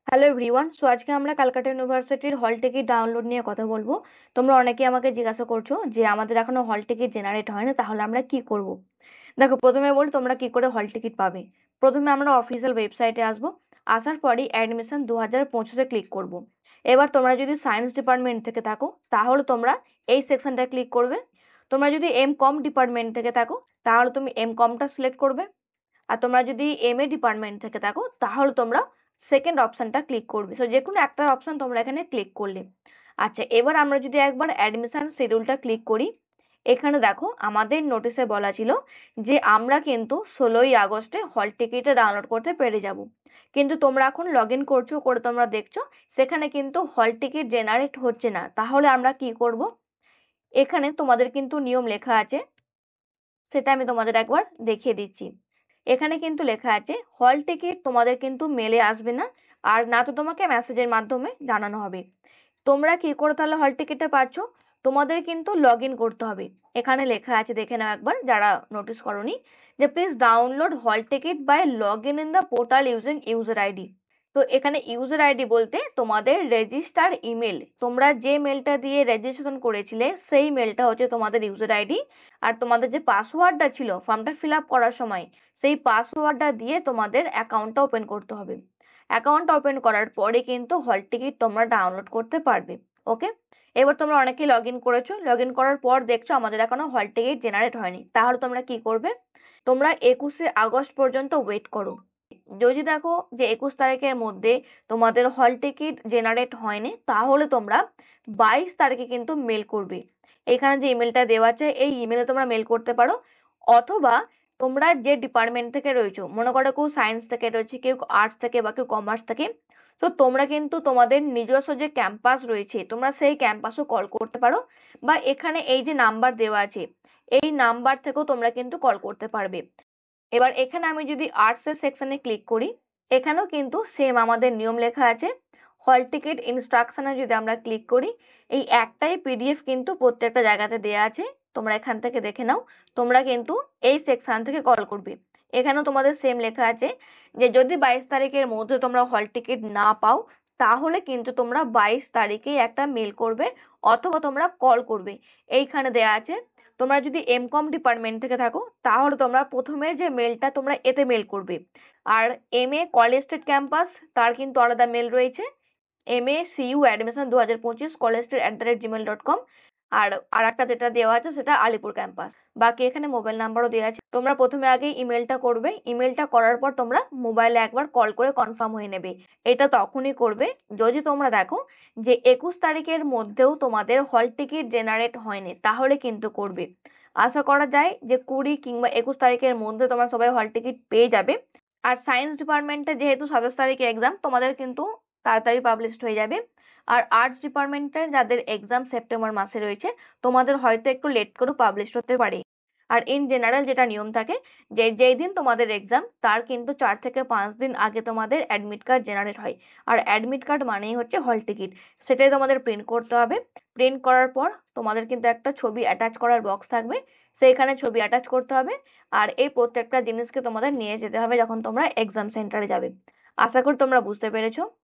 Hello everyone. আজকে আমরা ক্যালকাটা ইউনিভার্সিটির হল টিকিট ডাউনলোড নিয়ে কথা বলবো। তোমরা অনেকেই আমাকে জিজ্ঞাসা করছো যে আমাদের এখনো হল টিকিট জেনারেট হয় না, তাহলে আমরা কি করব। দেখো, প্রথমে বলি তোমরা কি করে হল টিকিট পাবে। প্রথমে আমরা অফিসিয়াল ওয়েবসাইটে আসবো। আসার পরই অ্যাডমিশন 2025-এ ক্লিক করব। এবার তোমরা যদি সায়েন্স ডিপার্টমেন্ট থেকে থাকো তাহলে তোমরা এই সেকশনটা ক্লিক করবে। তোমরা যদি কম ডিপার্টমেন্ট থেকে থাকো তাহলে তুমি কমটা সিলেক্ট করবে। আর তোমরা যদি এমএ ডিপার্টমেন্ট থেকে থাকো তাহলে তোমরা সেকেন্ড অপশনটা ক্লিক করবে। যে কোনো একটা অপশন তোমরা এখানে ক্লিক করলে। আচ্ছা, এবার আমরা যদি একবার অ্যাডমিশন শিডিউলটা ক্লিক করি, এখানে দেখো আমাদের নোটিশে বলা ছিল যে আমরা কিন্তু 16ই আগস্টে হল টিকিটটা ডাউনলোড করতে পেরে যাব। কিন্তু তোমরা এখন লগ ইন করছো, করে তোমরা দেখছো সেখানে কিন্তু হল টিকিট জেনারেট হচ্ছে না। তাহলে আমরা কি করব? এখানে তোমাদের কিন্তু নিয়ম লেখা আছে, সেটা আমি তোমাদের একবার দেখিয়ে দিচ্ছি। এখানে কিন্তু লেখা আছে হল টিকিট তোমাদের কিন্তু মেলে আসবে না, আর না তো তোমাকে মেসেজের মাধ্যমে জানানো হবে। তোমরা কি করে তাহলে হল টিকিটটা পাচ্ছ? তোমাদের কিন্তু লগ ইন করতে হবে। এখানে লেখা আছে, দেখে নাও একবার যারা নোটিস করোনি, যে please download hall ticket by log in the portal using user ID. তো এখানে ইউজার আইডি বলতে তোমাদের রেজিস্টার ইমেল, তোমরা যে মেলটা দিয়ে রেজিস্ট্রেশন করেছিলে সেই মেলটা হচ্ছে তোমাদের ইউজার আইডি। আর তোমাদের যে পাসওয়ার্ডটা ছিল ফর্মটা ফিল আপ করার সময়, সেই পাসওয়ার্ডটা দিয়ে তোমাদের অ্যাকাউন্টটা ওপেন করতে হবে। অ্যাকাউন্ট ওপেন করার পরে কিন্তু হল টিকিট তোমরা ডাউনলোড করতে পারবে। ওকে, এবার তোমরা অনেকেই লগ ইন করেছো, লগ ইন করার পর দেখছো আমাদের এখনো হল টিকিট জেনারেট হয়নি। তাহলে তোমরা কি করবে? তোমরা 21শে আগস্ট পর্যন্ত ওয়েট করো। যদি দেখো যে 21 তারিখের মধ্যে তোমাদের হল টিকিট জেনারেট হয়নি, তাহলে তোমরা 22 তারিখে কিন্তু মেল করবে। এখানে যে ইমেলটা দেওয়া আছে এই ইমেলে তোমরা মেল করতে পারো। অথবা তোমরা যে ডিপার্টমেন্ট থেকে রয়েছো, মনে করো কেউ সায়েন্স থেকে রয়েছে, কেউ আর্টস থেকে, বা কেউ কমার্স থেকে, তো তোমরা কিন্তু তোমাদের নিজস্ব যে ক্যাম্পাস রয়েছে তোমরা সেই ক্যাম্পাসও কল করতে পারো। বা এখানে এই যে নাম্বার দেওয়া আছে এই নাম্বার থেকেও তোমরা কিন্তু কল করতে পারবে। এবার এখানে আমি যদি আর্টস এর সেকশনে ক্লিক করি, এখানেও কিন্তু সেম আমাদের নিয়ম লেখা আছে। হল টিকিট ইনস্ট্রাকশনে যদি আমরা ক্লিক করি, এই একটাই পিডিএফ কিন্তু প্রত্যেকটা জায়গাতে দেয়া আছে, তোমরা এখান থেকে দেখে নাও। তোমরা কিন্তু এই সেকশন থেকে কল করবে। এখানেও তোমাদের সেম লেখা আছে যে যদি 22 তারিখের মধ্যে তোমরা হল টিকিট না পাও, তাহলে কিন্তু তোমরা 22 তারিখেই একটা মেল করবে অথবা তোমরা কল করবে। এইখানে দেয়া আছে। তোমরা যদি কম ডিপার্টমেন্ট থেকে থাকো তাহলে তোমরা প্রথমের যে মেলটা তোমরা এতে মেল করবে। আর এমএ কলেজ স্ট্রিট ক্যাম্পাস, তার কিন্তু আলাদা মেল রয়েছে, MACU অ্যাডমিশন 2025 collegestreet@gmail.com। আর আরেকটা যেটা দেওয়া আছে সেটা আলিপুর ক্যাম্পাস। বাকি এখানে মোবাইল নাম্বারও দেওয়া আছে। তোমরা প্রথমে আগে ইমেলটা করবে, ইমেলটা করার পর তোমরা মোবাইলে একবার কল করে কনফার্ম হয়ে নেবে। এটা তখনই করবে যদি তোমরা দেখো যে 21 তারিখের মধ্যেও তোমাদের হল টিকিট জেনারেট হয়নি, তাহলে কিন্তু করবে। আশা করা যায় যে 20 কিংবা 21 তারিখের মধ্যে তোমরা সবাই হল টিকিট পেয়ে যাবে। আর সায়েন্স ডিপার্টমেন্টে যেহেতু 27 তারিখে এক্সাম, তোমাদের কিন্তু তাড়াতাড়ি পাবলিশড হয়ে যাবে। আর আর্টস ডিপার্টমেন্টের যাদের এক্সাম সেপ্টেম্বর মাসে রয়েছে, তোমাদের হয়তো একটু লেট করে পাবলিশড হতে পারে। আর ইন জেনারেল যেটা নিয়ম থাকে যে যেই দিন তোমাদের এক্সাম তার কিন্তু 4 থেকে 5 দিন আগে তোমাদের অ্যাডমিট কার্ড জেনারেট হয়। আর অ্যাডমিট কার্ড মানেই হচ্ছে হল টিকিট। সেটাই তোমাদের প্রিন্ট করতে হবে। প্রিন্ট করার পর তোমাদের কিন্তু একটা ছবি অ্যাটাচ করার বক্স থাকবে, সেইখানে ছবি অ্যাটাচ করতে হবে। আর এই প্রত্যেকটা জিনিসকে তোমাদের নিয়ে যেতে হবে যখন তোমরা এক্সাম সেন্টারে যাবে। আশা করি তোমরা বুঝতে পেরেছো।